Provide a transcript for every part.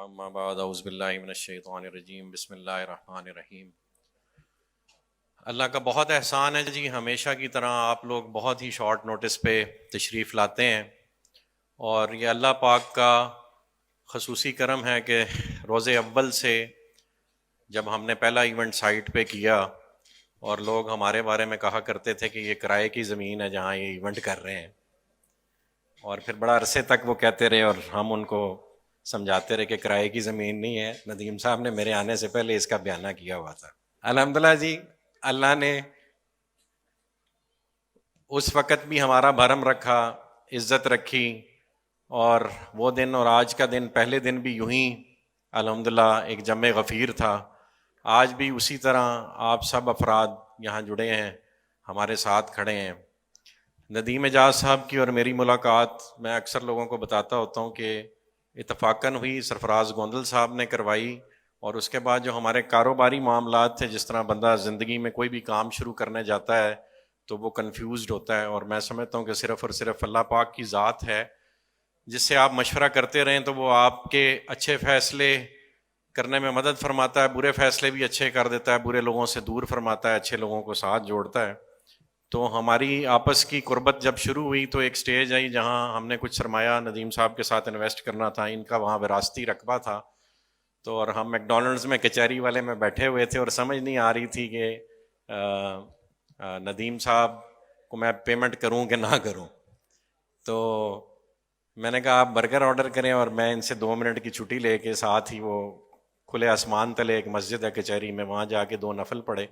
اما بعد اعوذ باللہ من الشیطان الرجیم بسم اللہ الرحمن الرحیم۔ اللہ کا بہت احسان ہے جی، ہمیشہ کی طرح آپ لوگ بہت ہی شارٹ نوٹس پہ تشریف لاتے ہیں، اور یہ اللہ پاک کا خصوصی کرم ہے کہ روز اول سے جب ہم نے پہلا ایونٹ سائٹ پہ کیا اور لوگ ہمارے بارے میں کہا کرتے تھے کہ یہ کرائے کی زمین ہے جہاں یہ ایونٹ کر رہے ہیں، اور پھر بڑا عرصے تک وہ کہتے رہے اور ہم ان کو سمجھاتے رہے کہ کرائے کی زمین نہیں ہے، ندیم صاحب نے میرے آنے سے پہلے اس کا بیانہ کیا ہوا تھا۔ الحمدللہ جی، اللہ نے اس وقت بھی ہمارا بھرم رکھا، عزت رکھی، اور وہ دن اور آج کا دن، پہلے دن بھی یوں ہی الحمدللہ ایک جمع غفیر تھا، آج بھی اسی طرح آپ سب افراد یہاں جڑے ہیں، ہمارے ساتھ کھڑے ہیں۔ ندیم اعجاز صاحب کی اور میری ملاقات میں اکثر لوگوں کو بتاتا ہوتا ہوں کہ اتفاقاً ہوئی، سرفراز گوندل صاحب نے کروائی، اور اس کے بعد جو ہمارے کاروباری معاملات تھے، جس طرح بندہ زندگی میں کوئی بھی کام شروع کرنے جاتا ہے تو وہ کنفیوزڈ ہوتا ہے، اور میں سمجھتا ہوں کہ صرف اور صرف اللہ پاک کی ذات ہے جس سے آپ مشورہ کرتے رہیں تو وہ آپ کے اچھے فیصلے کرنے میں مدد فرماتا ہے، برے فیصلے بھی اچھے کر دیتا ہے، برے لوگوں سے دور فرماتا ہے، اچھے لوگوں کو ساتھ جوڑتا ہے۔ تو ہماری آپس کی قربت جب شروع ہوئی تو ایک سٹیج آئی جہاں ہم نے کچھ سرمایہ ندیم صاحب کے ساتھ انویسٹ کرنا تھا، ان کا وہاں وراثتی رقبہ تھا، تو اور ہم میک ڈونلڈز میں کچہری والے میں بیٹھے ہوئے تھے اور سمجھ نہیں آ رہی تھی کہ ندیم صاحب کو میں پیمنٹ کروں کہ نہ کروں۔ تو میں نے کہا آپ برگر آرڈر کریں اور میں ان سے 2 منٹ کی چھٹی لے کے ساتھ ہی وہ کھلے آسمان تلے ایک مسجد ہے کچہری میں، وہاں جا کے 2 نفل پڑھے،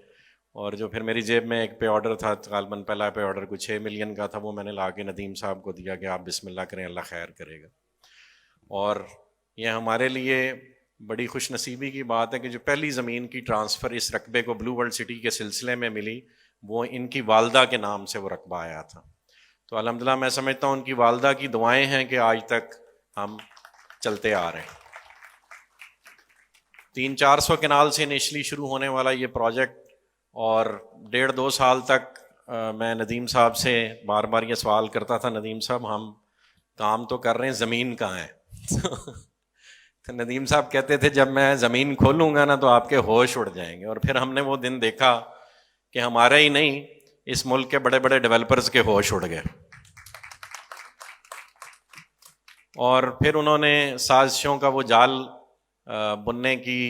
اور جو پھر میری جیب میں ایک پے آرڈر تھا، غالباً پہلا پے آرڈر کوئی 6 ملین کا تھا، وہ میں نے لا کے ندیم صاحب کو دیا کہ آپ بسم اللہ کریں، اللہ خیر کرے گا۔ اور یہ ہمارے لیے بڑی خوش نصیبی کی بات ہے کہ جو پہلی زمین کی ٹرانسفر اس رقبے کو بلو ورلڈ سٹی کے سلسلے میں ملی، وہ ان کی والدہ کے نام سے وہ رقبہ آیا تھا۔ تو الحمدللہ میں سمجھتا ہوں ان کی والدہ کی دعائیں ہیں کہ آج تک ہم چلتے آ رہے ہیں۔ 300-400 کنال سے انیشلی شروع ہونے والا یہ پروجیکٹ، اور 1.5-2 سال تک میں ندیم صاحب سے بار بار یہ سوال کرتا تھا، ندیم صاحب ہم کام تو کر رہے ہیں، زمین کہاں ہے؟ تو ندیم صاحب کہتے تھے جب میں زمین کھولوں گا نا تو آپ کے ہوش اڑ جائیں گے، اور پھر ہم نے وہ دن دیکھا کہ ہمارا ہی نہیں، اس ملک کے بڑے بڑے ڈیولپرز کے ہوش اڑ گئے، اور پھر انہوں نے سازشوں کا وہ جال بننے کی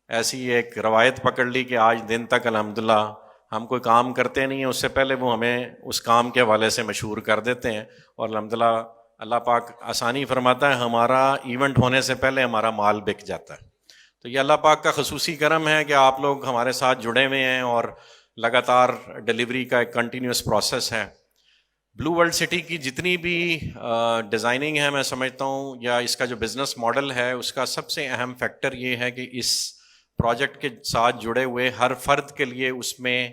ایسی ایک روایت پکڑ لی کہ آج دن تک الحمدللہ ہم کوئی کام کرتے نہیں ہیں، اس سے پہلے وہ ہمیں اس کام کے حوالے سے مشہور کر دیتے ہیں، اور الحمدللہ اللہ پاک آسانی فرماتا ہے، ہمارا ایونٹ ہونے سے پہلے ہمارا مال بک جاتا ہے۔ تو یہ اللہ پاک کا خصوصی کرم ہے کہ آپ لوگ ہمارے ساتھ جڑے ہوئے ہیں، اور لگاتار ڈلیوری کا ایک کنٹینیوس پروسیس ہے۔ بلو ورلڈ سٹی کی جتنی بھی ڈیزائننگ ہے، میں سمجھتا ہوں، یا اس کا جو بزنس ماڈل ہے، اس کا سب سے اہم فیکٹر یہ ہے کہ اس پروجیکٹ کے ساتھ جڑے ہوئے ہر فرد کے لیے اس میں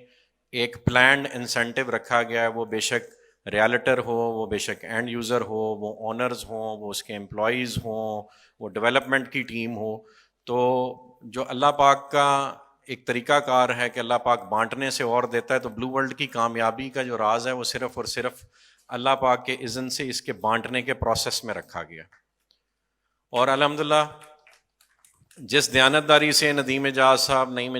ایک پلانڈ انسینٹیو رکھا گیا ہے، وہ بے شک ریالٹر ہو، وہ بے شک اینڈ یوزر ہو، وہ اونرز ہوں، وہ اس کے امپلائیز ہوں، وہ ڈیولپمنٹ کی ٹیم ہو۔ تو جو اللہ پاک کا ایک طریقہ کار ہے کہ اللہ پاک بانٹنے سے اور دیتا ہے، تو بلو ورلڈ کی کامیابی کا جو راز ہے وہ صرف اور صرف اللہ پاک کے اذن سے اس کے بانٹنے کے پروسیس میں رکھا گیا، اور الحمدللہ جس دیانتداری سے ندیم اعجاز صاحب، نعیم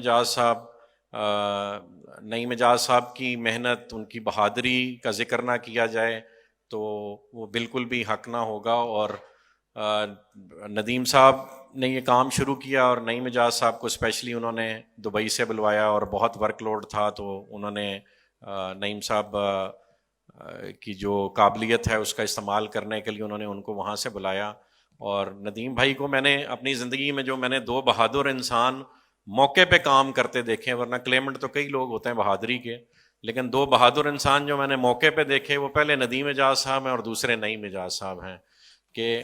اعجاز صاحب کی محنت، ان کی بہادری کا ذکر نہ کیا جائے تو وہ بالکل بھی حق نہ ہوگا، اور ندیم صاحب نے یہ کام شروع کیا، اور نعیم اعجاز صاحب کو اسپیشلی انہوں نے دبئی سے بلوایا، اور بہت ورک لوڈ تھا تو انہوں نے نعیم صاحب کی جو قابلیت ہے اس کا استعمال کرنے کے لیے انہوں نے ان کو وہاں سے بلایا۔ اور ندیم بھائی کو میں نے اپنی زندگی میں جو میں نے 2 بہادر انسان موقع پہ کام کرتے دیکھے، ورنہ کلیمنٹ تو کئی لوگ ہوتے ہیں بہادری کے، لیکن 2 بہادر انسان جو میں نے موقع پہ دیکھے، وہ پہلے ندیم اعجاز صاحب ہیں اور دوسرے نعیم اعجاز صاحب ہیں، کہ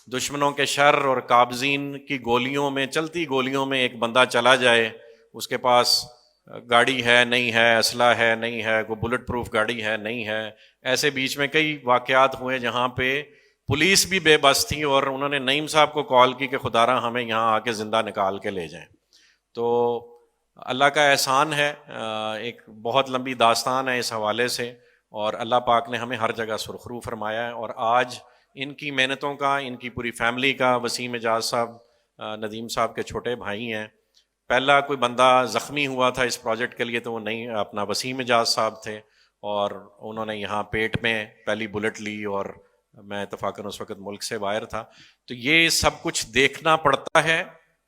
دشمنوں کے شر اور قابضین کی گولیوں میں، چلتی گولیوں میں ایک بندہ چلا جائے، اس کے پاس گاڑی ہے نہیں ہے، اسلحہ ہے نہیں ہے، کوئی بلٹ پروف گاڑی ہے نہیں ہے، ایسے بیچ میں کئی واقعات ہوئے جہاں پہ پولیس بھی بے بس تھی، اور انہوں نے نعیم صاحب کو کال کی کہ خدا را ہمیں یہاں آ کے زندہ نکال کے لے جائیں۔ تو اللہ کا احسان ہے، ایک بہت لمبی داستان ہے اس حوالے سے، اور اللہ پاک نے ہمیں ہر جگہ سرخرو فرمایا ہے، اور آج ان کی محنتوں کا، ان کی پوری فیملی کا. وسیم اعجاز صاحب ندیم صاحب کے چھوٹے بھائی ہیں. پہلا کوئی بندہ زخمی ہوا تھا اس پروجیکٹ کے لیے تو وہ نہیں اپنا وسیم اعجاز صاحب تھے، اور انہوں نے یہاں پیٹ میں پہلی بلٹ لی، اور میں اتفاقاً اس وقت ملک سے باہر تھا. تو یہ سب کچھ دیکھنا پڑتا ہے،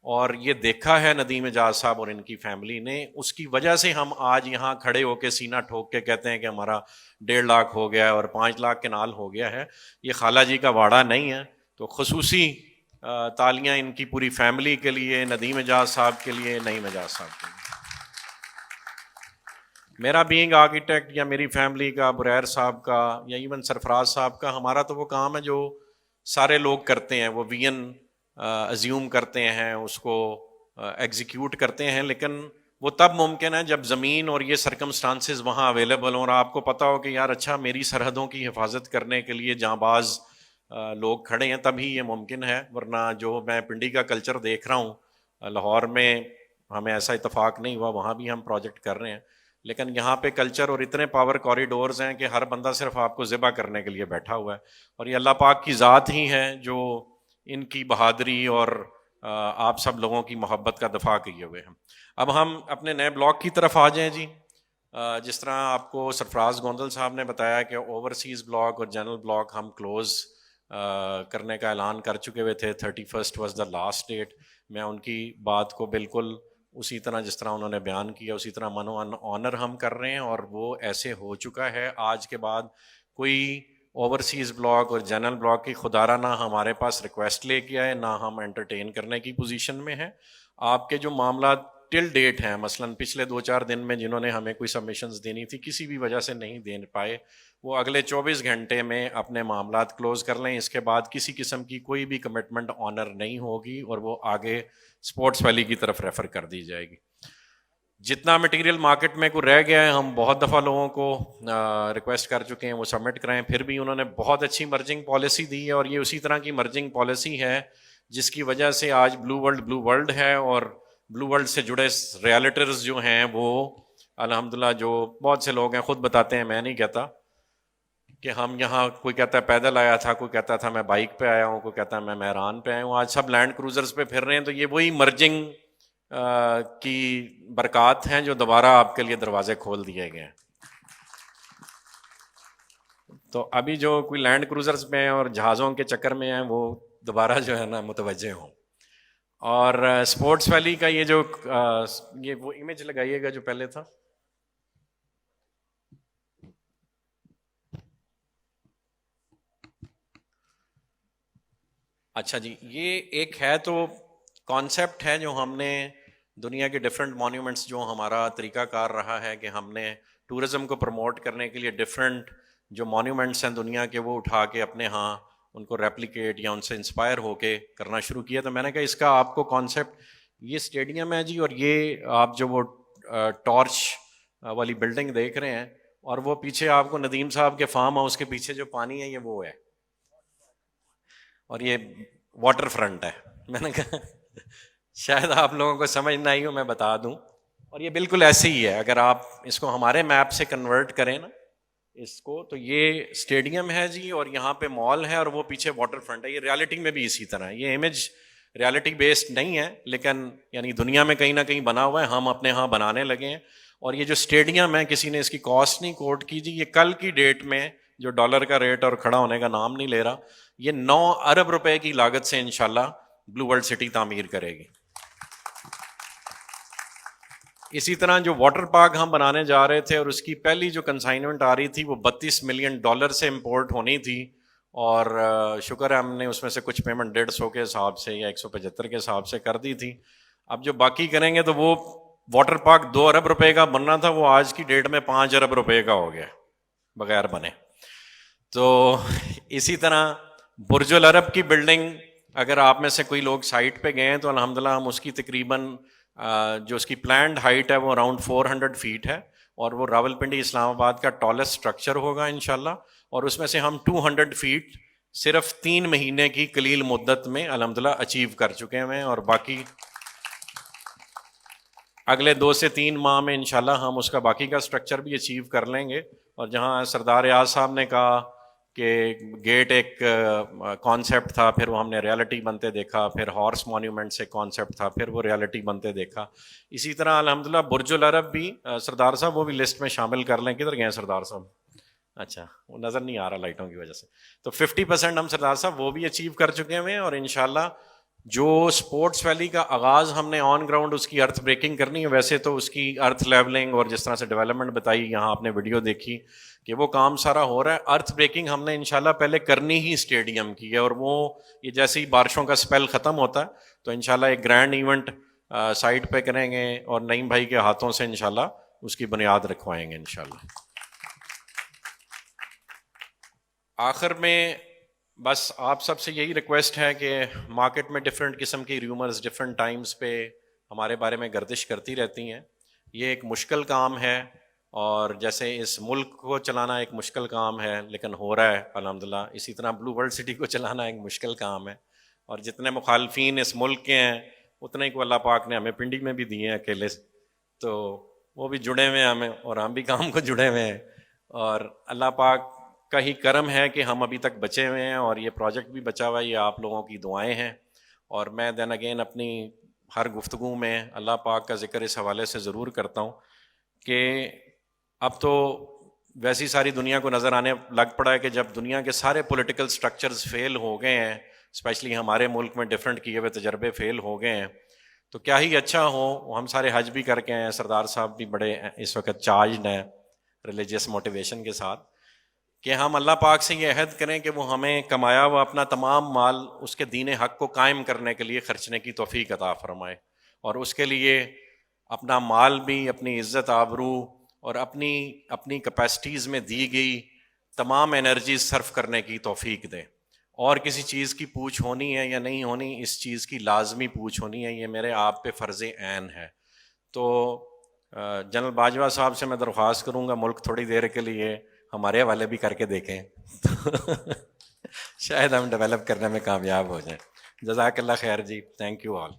اور یہ دیکھا ہے ندیم اعجاز صاحب اور ان کی فیملی نے. اس کی وجہ سے ہم آج یہاں کھڑے ہو کے سینہ ٹھوک کے کہتے ہیں کہ ہمارا 1.5 لاکھ ہو گیا ہے اور 5 لاکھ کنال ہو گیا ہے. یہ خالہ جی کا واڑہ نہیں ہے. تو خصوصی تالیاں ان کی پوری فیملی کے لیے، ندیم اعجاز صاحب کے لیے، نعیم اعجاز صاحب کے لیے. میرا بینگ آرکیٹیکٹ یا میری فیملی کا، بریر صاحب کا یا ایون سرفراز صاحب کا، ہمارا تو وہ کام ہے جو سارے لوگ کرتے ہیں. وہ وین ازیوم کرتے ہیں، اس کو ایگزیکیوٹ کرتے ہیں، لیکن وہ تب ممکن ہے جب زمین اور یہ سرکمسٹانسز وہاں اویلیبل ہوں، اور آپ کو پتہ ہو کہ یار اچھا میری سرحدوں کی حفاظت کرنے کے لیے جاں باز لوگ کھڑے ہیں، تبھی یہ ممکن ہے. ورنہ جو میں پنڈی کا کلچر دیکھ رہا ہوں، لاہور میں ہمیں ایسا اتفاق نہیں ہوا، وہاں بھی ہم پروجیکٹ کر رہے ہیں، لیکن یہاں پہ کلچر اور اتنے پاور کوریڈورز ہیں کہ ہر بندہ صرف آپ کو ذبح کرنے کے لیے بیٹھا ہوا ہے. اور یہ اللہ پاک کی ذات ہی ہے جو ان کی بہادری اور آپ سب لوگوں کی محبت کا دفاع کیے ہوئے ہیں. اب ہم اپنے نئے بلاک کی طرف آ جائیں جی. جس طرح آپ کو سرفراز گوندل صاحب نے بتایا کہ اوورسیز بلاک اور جنرل بلاک ہم کلوز کرنے کا اعلان کر چکے ہوئے تھے. 31 واز دا لاسٹ ڈیٹ. میں ان کی بات کو بالکل اسی طرح جس طرح انہوں نے بیان کیا اسی طرح منو آنر ہم کر رہے ہیں، اور وہ ایسے ہو چکا ہے. آج کے بعد کوئی اوورسیز بلاک اور جنرل بلاک کی خدارہ نہ ہمارے پاس ریکویسٹ لے کے آئے، نہ ہم انٹرٹین کرنے کی پوزیشن میں ہیں. آپ کے جو معاملات ٹل ڈیٹ ہیں، مثلاً پچھلے 2-4 دن میں جنہوں نے ہمیں کوئی سبمیشنز دینی تھی کسی بھی وجہ سے نہیں دے پائے، وہ اگلے 24 گھنٹے میں اپنے معاملات کلوز کر لیں. اس کے بعد کسی قسم کی کوئی بھی کمٹمنٹ آنر نہیں ہوگی، اور وہ آگے اسپورٹس ویلی کی طرف ریفر کر دی جائے گی. جتنا مٹیریل مارکیٹ میں کوئی رہ گیا ہے، ہم بہت دفعہ لوگوں کو ریکویسٹ کر چکے ہیں وہ سبمٹ کرائیں، پھر بھی انہوں نے بہت اچھی مرجنگ پالیسی دی ہے. اور یہ اسی طرح کی مرجنگ پالیسی ہے جس کی وجہ سے آج بلو ورلڈ ہے، اور بلو ورلڈ سے جڑے ریالٹرز جو ہیں وہ الحمدللہ، جو بہت سے لوگ ہیں خود بتاتے ہیں، میں نہیں کہتا، کہ ہم یہاں کوئی کہتا ہے پیدل آیا تھا، کوئی کہتا تھا میں بائک پہ آیا ہوں، کوئی کہتا ہے میں مہران پہ آیا ہوں. آج سب لینڈ کروزرز پہ پھر رہے ہیں. تو یہ وہی مرجنگ کی برکات ہیں جو دوبارہ آپ کے لیے دروازے کھول دیے گئے ہیں. تو ابھی جو کوئی لینڈ کروزرز میں ہیں اور جہازوں کے چکر میں ہیں، وہ دوبارہ جو ہے نا متوجہ ہوں. اور اسپورٹس ویلی کا یہ جو یہ وہ امیج لگائیے گا جو پہلے تھا. اچھا جی، یہ ایک ہے تو کانسیپٹ ہے جو ہم نے دنیا کے ڈفرینٹ مونیومنٹس، جو ہمارا طریقہ کار رہا ہے کہ ہم نے ٹورزم کو پروموٹ کرنے کے لیے ڈفرینٹ جو مونیومنٹس ہیں دنیا کے وہ اٹھا کے اپنے ہاں ان کو ریپلیکیٹ یا ان سے انسپائر ہو کے کرنا شروع کیا. تو میں نے کہا اس کا آپ کو کانسیپٹ، یہ اسٹیڈیم ہے جی، اور یہ آپ جو وہ ٹارچ والی بلڈنگ دیکھ رہے ہیں، اور وہ پیچھے آپ کو ندیم صاحب کے فارم ہاؤس کے پیچھے جو پانی ہے یہ وہ ہے، اور یہ واٹر فرنٹ ہے. میں نے کہا شاید آپ لوگوں کو سمجھ نہ آئی ہو، میں بتا دوں. اور یہ بالکل ایسے ہی ہے، اگر آپ اس کو ہمارے میپ سے کنورٹ کریں نا اس کو، تو یہ اسٹیڈیم ہے جی، اور یہاں پہ مال ہے، اور وہ پیچھے واٹر فرنٹ ہے. یہ ریالٹی میں بھی اسی طرح، یہ امیج ریالٹی بیسڈ نہیں ہے، لیکن یعنی دنیا میں کہیں نہ کہیں بنا ہوا ہے، ہم اپنے ہاں بنانے لگے ہیں. اور یہ جو اسٹیڈیم ہے کسی نے اس کی کاسٹ نہیں کوٹ کی جی، یہ کل کی ڈیٹ میں جو ڈالر کا ریٹ اور کھڑا ہونے کا نام نہیں لے رہا، یہ 9 ارب روپے کی لاگت سے انشاءاللہ بلو ورلڈ سٹی تعمیر کرے گی. اسی طرح جو واٹر پارک ہم بنانے جا رہے تھے، اور اس کی پہلی جو کنسائنمنٹ آ رہی تھی وہ $32 ملین سے امپورٹ ہونی تھی، اور شکر ہے ہم نے اس میں سے کچھ پیمنٹ 150 کے حساب سے یا 175 کے حساب سے کر دی تھی. اب جو باقی کریں گے تو وہ واٹر پارک 2 ارب روپے کا بننا تھا، وہ آج کی ڈیٹ میں 5 ارب روپے کا ہو گیا بغیر بنے. تو اسی طرح برج العرب کی بلڈنگ، اگر آپ میں سے کوئی لوگ سائٹ پہ گئے ہیں تو الحمدللہ ہم اس کی تقریباً جو اس کی پلانڈ ہائٹ ہے وہ اراؤنڈ 400 فیٹ ہے، اور وہ راولپنڈی اسلام آباد کا ٹالسٹ اسٹرکچر ہوگا انشاءاللہ. اور اس میں سے ہم 200 فیٹ صرف 3 مہینے کی قلیل مدت میں الحمدللہ اچیو کر چکے ہیں، اور باقی اگلے 2 سے 3 ماہ میں انشاءاللہ ہم اس کا باقی کا اسٹرکچر بھی اچیو کر لیں گے. اور جہاں سردار ایاز صاحب نے کہا کہ گیٹ ایک کانسیپٹ تھا، پھر وہ ہم نے ریالٹی بنتے دیکھا، پھر ہارس مونیومنٹ سے کانسیپٹ تھا، پھر وہ ریالٹی بنتے دیکھا. اسی طرح الحمدللہ برج العرب بھی سردار صاحب وہ بھی لسٹ میں شامل کر لیں. کدھر گئے ہیں سردار صاحب؟ اچھا وہ نظر نہیں آ رہا لائٹوں کی وجہ سے. تو 50% ہم سردار صاحب وہ بھی اچیو کر چکے ہوئے ہیں. اور انشاءاللہ جو اسپورٹس ویلی کا آغاز ہم نے آن گراؤنڈ اس کی ارتھ بریکنگ کرنی ہے، ویسے تو اس کی ارتھ لیولنگ اور جس طرح سے ڈیولپمنٹ بتائی یہاں آپ نے ویڈیو دیکھی کہ وہ کام سارا ہو رہا ہے. ارتھ بریکنگ ہم نے انشاءاللہ پہلے کرنی ہی اسٹیڈیم کی ہے، اور وہ یہ جیسے ہی بارشوں کا سپیل ختم ہوتا ہے تو انشاءاللہ ایک گرینڈ ایونٹ سائٹ پہ کریں گے، اور نعیم بھائی کے ہاتھوں سے انشاءاللہ اس کی بنیاد رکھوائیں گے انشاءاللہ. آخر میں بس آپ سب سے یہی ریکویسٹ ہے کہ مارکیٹ میں ڈفرینٹ قسم کی ریومرز ڈفرینٹ ٹائمز پہ ہمارے بارے میں گردش کرتی رہتی ہیں. یہ ایک مشکل کام ہے، اور جیسے اس ملک کو چلانا ایک مشکل کام ہے لیکن ہو رہا ہے الحمدللہ، اسی طرح بلو ورلڈ سٹی کو چلانا ایک مشکل کام ہے. اور جتنے مخالفین اس ملک کے ہیں اتنے ہی کو اللہ پاک نے ہمیں پنڈی میں بھی دیے ہیں اکیلے، تو وہ بھی جڑے ہوئے ہیں ہمیں، اور ہم بھی کام کو جڑے ہوئے ہیں. اور اللہ پاک کا ہی کرم ہے کہ ہم ابھی تک بچے ہوئے ہیں، اور یہ پروجیکٹ بھی بچا ہوا ہے. یہ آپ لوگوں کی دعائیں ہیں. اور میں دین اگین اپنی ہر گفتگو میں اللہ پاک کا ذکر اس حوالے سے ضرور کرتا ہوں کہ اب تو ویسی ساری دنیا کو نظر آنے لگ پڑا ہے کہ جب دنیا کے سارے پولیٹیکل سٹرکچرز فیل ہو گئے ہیں، اسپیشلی ہمارے ملک میں ڈفرینٹ کیے ہوئے تجربے فیل ہو گئے ہیں، تو کیا ہی اچھا ہو. ہم سارے حج بھی کر کے ہیں، سردار صاحب بھی بڑے اس وقت چارجڈ ہیں ریلیجیس موٹیویشن کے ساتھ، کہ ہم اللہ پاک سے یہ عہد کریں کہ وہ ہمیں کمایا ہوا اپنا تمام مال اس کے دین حق کو قائم کرنے کے لیے خرچنے کی توفیق عطا فرمائے، اور اس کے لیے اپنا مال بھی، اپنی عزت آبرو اور اپنی کیپیسٹیز میں دی گئی تمام انرجیز صرف کرنے کی توفیق دے. اور کسی چیز کی پوچھ ہونی ہے یا نہیں ہونی، اس چیز کی لازمی پوچھ ہونی ہے، یہ میرے آپ پہ فرض عین ہے. تو جنرل باجوہ صاحب سے میں درخواست کروں گا ملک تھوڑی دیر کے لیے ہمارے حوالے بھی کر کے دیکھیں شاید ہم ڈیولپ کرنے میں کامیاب ہو جائیں. جزاک اللہ خیر جی. Thank you all.